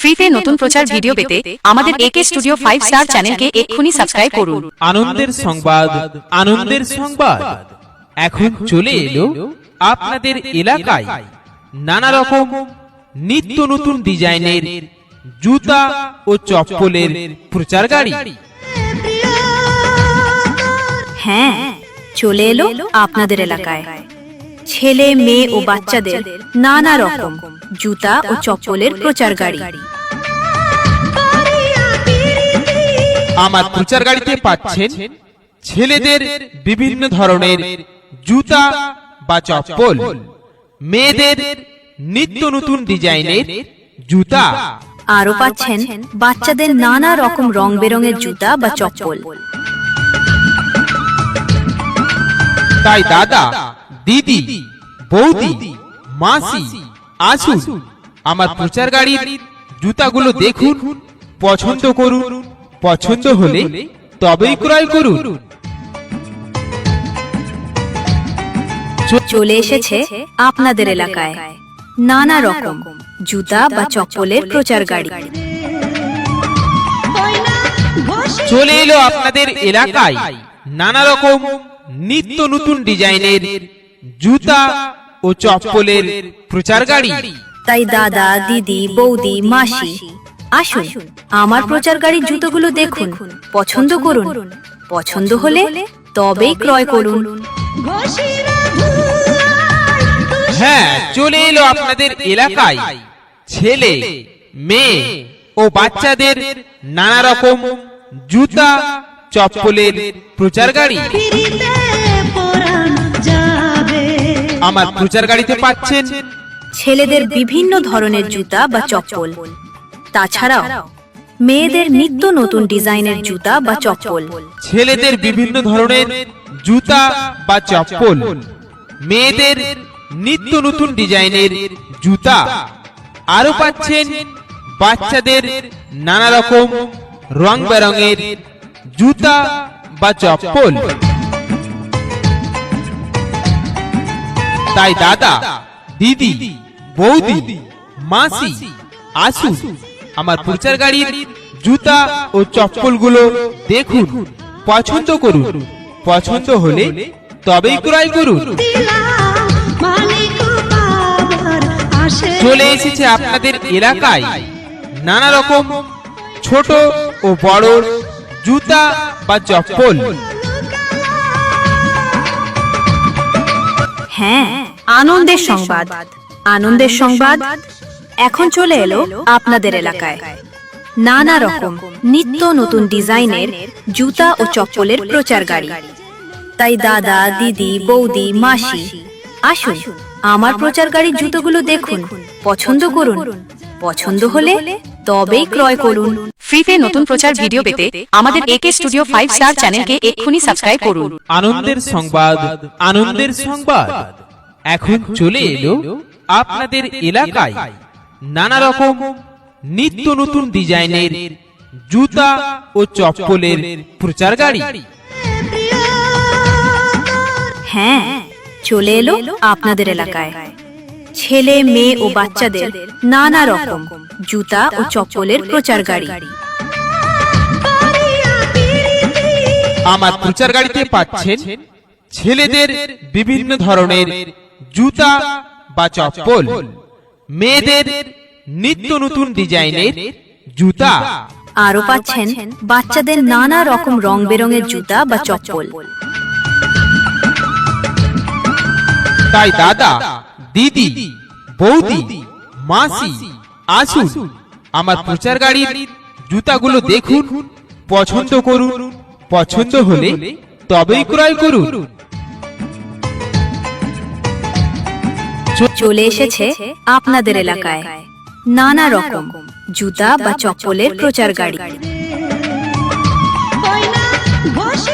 ফ্রিতে নতুন প্রচার ভিডিও পেতে আমাদের একে স্টুডিও 5 স্টার চ্যানেলকে এক্ষুনি সাবস্ক্রাইব করুন। আনন্দের সংবাদ এখন চলে এলো আপনাদের এলাকায় নানা রকম নিত্য নতুন ডিজাইনের জুতা ও চপ্পলের প্রচার গাড়ি। হ্যাঁ, চলে এলো আপনাদের এলাকায় ছেলে মেয়ে ও বাচ্চাদের নানা রকম জুতা ও চপ্পলের প্রচার গাড়ি। আমার প্রচার গাড়িতে পাচ্ছেন ছেলেদের বিভিন্ন ধরনের জুতা বা চপ্পল, মেয়েদের নিত্য নতুন ডিজাইনের জুতা, আরো পাচ্ছেন বাচ্চাদের নানা রকম রং বেরঙের জুতা বা চপ্পল। তাই দাদা, দিদি, বৌদি, মাসি আসুন আমার প্রচার গাড়ির জুতাগুলো দেখুন, পছন্দ করুন, পছন্দ হলে তবেই ক্রয় করুন। চলে এসেছে আপনাদের এলাকায় নানা রকম জুতা বা চপ্পলের প্রচার গাড়ি। চলে এলো আপনাদের এলাকায় নানা রকম নিত্য নতুন ডিজাইনের জুতা ও চপ্পলের প্রচার গাড়ি। তাই দাদা, দিদি, বৌদি, মাসি আসুন আমার প্রচার গাড়ির জুতোগুলো দেখুন, পছন্দ করুন, পছন্দ হলে তবেই ক্রয় করুন। হ্যাঁ, চলে এলো আপনাদের এলাকায় ছেলে মেয়ে ও বাচ্চাদের নানা রকম জুতা চপ্পলের প্রচার গাড়ি। আমার প্রচার গাড়িতে পাচ্ছেন ছেলেদের বিভিন্ন ধরনের জুতা বা চপ্পল, তাছাড়াও মেয়েদের নিত্য নতুন ডিজাইনের জুতা বা চপ্পল। ছেলেদের বিভিন্ন ধরনের জুতা বা চপ্পল, মেয়েদের নিত্য নতুন ডিজাইনের জুতা, আরো পাচ্ছেন বাচ্চাদের নানা রকম রং বেরঙের জুতা বা চপ্পল। তাই দাদা, দিদি, বৌদি, মাসি আসুন আমার প্রচার গাড়ির জুতা ও চপ্পলগুলো দেখুন, পছন্দ করুন, পছন্দ হলে তবেই ক্রয় করুন। চলে এসেছে আপনাদের এলাকায় নানা রকম ছোট ও বড় জুতা বা চপ্পল। হ্যাঁ, আনন্দের সংবাদ এখন চলে এলো আপনাদের এলাকায় নানা রকম নিত্য নতুন ডিজাইনের জুতা ও চপ্পলের প্রচার গাড়ি। তাই দাদা, দিদি, বৌদি, মাসি আসুন আমার প্রচার গাড়ির জুতোগুলো দেখুন, পছন্দ করুন, পছন্দ হলে তবেই ক্রয় করুন। ফ্রিতে নতুন প্রচার ভিডিও পেতে আমাদের একে স্টুডিও 5 স্টার চ্যানেলকে এক্ষুনি সাবস্ক্রাইব করুন। আনন্দের সংবাদ এখন চলে এলো আপনাদের এলাকায় নানা রকম নিত্য নতুন ডিজাইনের জুতা ও চপ্পলের প্রচার গাড়ি। হ্যাঁ, চলে এলো আপনাদের এলাকায় ছেলে মেয়ে ও বাচ্চাদের নানা রকম জুতা ও চপ্পলের প্রচার গাড়ি। আমার প্রচার গাড়িতে পাচ্ছেন ছেলেদের বিভিন্ন ধরনের জুতা বা চপ্পল, মেয়েদের নিত্য নতুন ডিজাইনের জুতা, আরো পাচ্ছেন বাচ্চাদের নানা রকম রং বেরঙের জুতা বা চপ্পল। তাই দাদা, দিদি, বৌদি, মাসি আসুন আমার প্রচার গাড়ির জুতাগুলো দেখুন, পছন্দ করুন, পছন্দ হলে তবেই ক্রয় করুন। চলে এসেছে আপনাদের এলাকায় নানা রকম জুতা বা চপ্পলের প্রচার গাড়ি।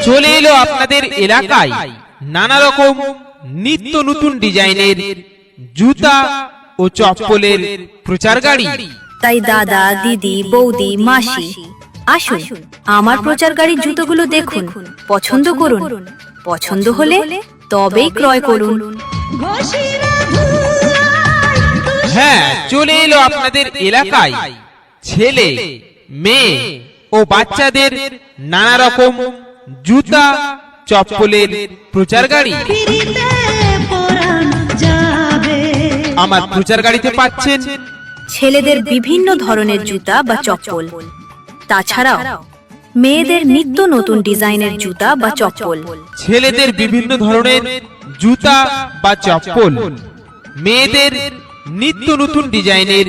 চলে এলো আপনাদের এলাকায় নানা রকম নিত্য নতুন ডিজাইনের জুতা ও চপ্পলের প্রচার গাড়ি। তাই দাদা, দিদি, বৌদি, মাসি আসুন আমার প্রচার গাড়ির জুতোগুলো দেখুন, পছন্দ করুন, পছন্দ হলে তবেই ক্রয় করুন। হ্যাঁ, চলে এলো আপনাদের এলাকায় ছেলে মেয়ে ও বাচ্চাদের নানা রকম জুতা চপ্পলের প্রচার গাড়ি। আমার প্রচার গাড়িতে পাচ্ছেন ছেলেদের বিভিন্ন ধরনের জুতা বা চপ্পল, তাছাড়াও মেয়েদের নিত্য নতুন ডিজাইনের জুতা বা চপ্পল। ছেলেদের বিভিন্ন ধরনের জুতা বা চপ্পল, মেয়েদের নিত্য নতুন ডিজাইনের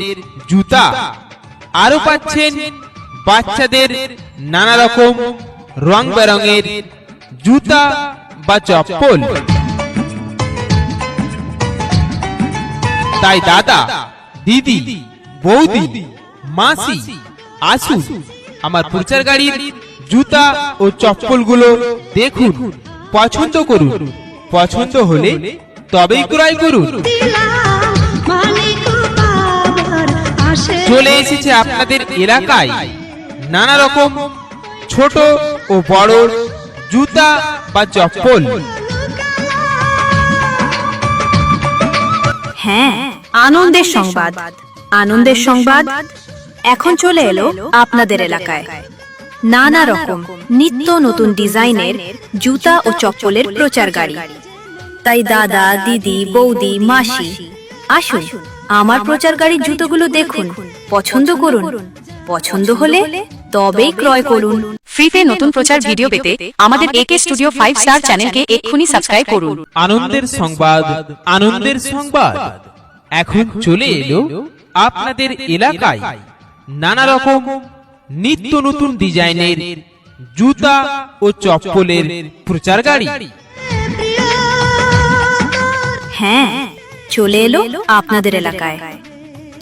জুতা, আরো পাচ্ছেন বাচ্চাদের নানা রকম রং বেরঙের জুতা বা চপ্পল। তাই দাদা, দিদি, বৌদি, মাসি, আসুন আমার প্রচার গাড়ির জুতা ও চপ্পলগুলো দেখুন, পছন্দ করুন, পছন্দ হলে তবেই ক্রয় করুন। চলে এসেছে আপনাদের এলাকায় নানা রকম ছোট ও বড় জুতা বা চপ্পল। হ্যাঁ, আনন্দের সংবাদ, আনন্দের সংবাদ এখন চলে এলো আপনাদের এলাকায়। নানা রকম নিত্য নতুন ডিজাইনের জুতা ও চপ্পলের প্রচার গাড়ি। তাই দাদা, দিদি, বৌদি, মাসি, আসুন আমার প্রচার গাড়ির জুতোগুলো দেখুন, পছন্দ করুন, পছন্দ হলে তবেই ক্রয় করুন। ফ্রিতে নতুন প্রচার ভিডিও পেতে আমাদের একে স্টুডিও 5 স্টার চ্যানেলকে এক্ষুনি সাবস্ক্রাইব করুন। আনন্দের সংবাদ, আনন্দের সংবাদ এখন চলে এলো আপনাদের এলাকায় নানা রকম নিত্য নতুন ডিজাইনের জুতা ও চপ্পলের প্রচার গাড়ি। হ্যাঁ, চলে এলো আপনাদের এলাকায়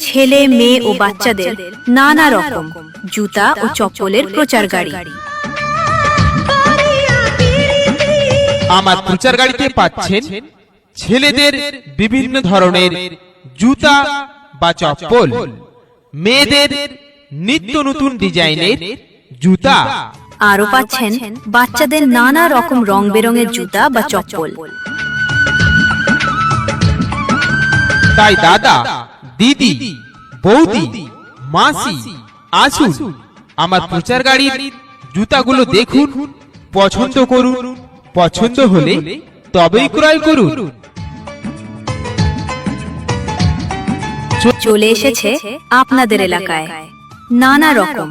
ছেলে, মেয়ে ও বাচ্চাদের নানা রকম জুতা ও চপ্পলের প্রচার গাড়ি। আমার প্রচার গাড়িতে পাচ্ছেন ছেলেদের বিভিন্ন ধরনের জুতা বা চপ্পল, মেয়েদের নিত্য নতুন ডিজাইনের জুতা, আরো পাচ্ছেন বাচ্চাদের নানা রকম রং বেরঙের জুতা বা চপ্পল। তাই দাদা, দিদি, বৌদি, মাসি, আসুন আমার প্রচার গাড়ির জুতাগুলো দেখুন, পছন্দ করুন, পছন্দ হলে তবেই ক্রয় করুন। চলে এসেছে আপনাদের এলাকায় নানা রকম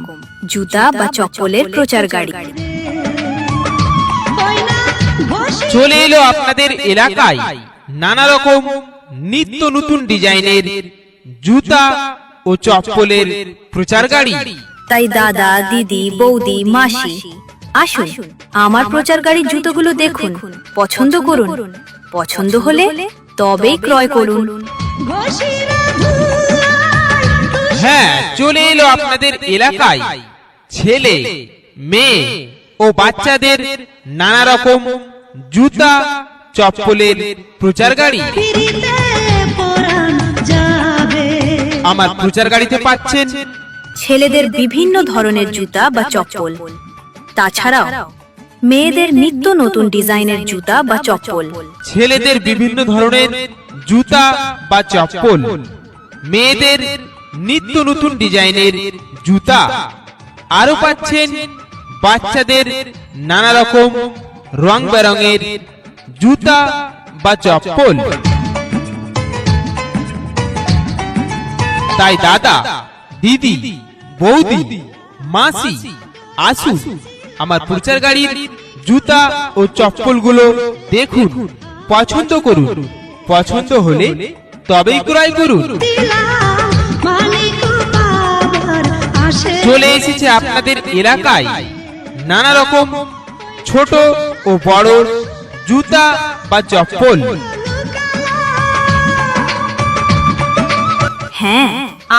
জুতা বা চপ্পলের প্রচার গাড়ি। চলে এলো আপনাদের এলাকায় নানা রকম নিত্য নতুন ডিজাইনের জুতা ও চপ্পলের প্রচার গাড়ি। তাই দাদা, দিদি, বৌদি, মাসি, আসুন আমার প্রচার গাড়ির জুতোগুলো দেখুন, পছন্দ করুন, পছন্দ হলে তবেই ক্রয় করুন। হ্যাঁ, চলে এলো আপনাদের এলাকায় ছেলে, মেয়ে ও বাচ্চাদের নানা রকম জুতা চপ্পলের প্রচার গাড়ি। আমার প্রচার গাড়িতে পাচ্ছেন ছেলেদের বিভিন্ন ধরনের জুতা বা চপ্পল, তাছাড়াও মেয়েদের নিত্য নতুন ডিজাইনের জুতা বা চপ্পল। ছেলেদের বিভিন্ন ধরনের জুতা বা চপ্পল, মেয়েদের নিত্য নতুন ডিজাইনের জুতা, আরো পাচ্ছেন বাচ্চাদের নানা রকম রং বেরঙের জুতা বা চপ্পল। তাই দাদা, দিদি, বৌদি, মাসি, আসুন আমার প্রচার গাড়ির জুতা ও চপ্পলগুলো দেখুন, পছন্দ করুন, পছন্দ হলে তবেই ক্রয় করুন। চলে এসেছে আপনাদের এলাকায় নানা রকম ছোট ও বড় জুতা বা চপ্পল। হ্যাঁ,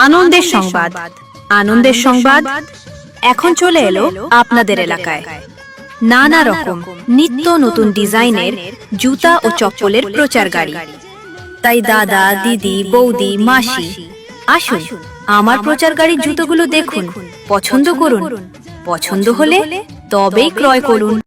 আনন্দের সংবাদ, আনন্দের সংবাদ এখন চলে এলো আপনাদের এলাকায় নানা রকম নিত্য নতুন ডিজাইনের জুতা ও চপ্পলের প্রচার গাড়ি। তাই দাদা, দিদি, বৌদি, মাসি, আসুন আমার প্রচার গাড়ির জুতোগুলো দেখুন, পছন্দ করুন, পছন্দ হলে তবেই ক্রয় করুন।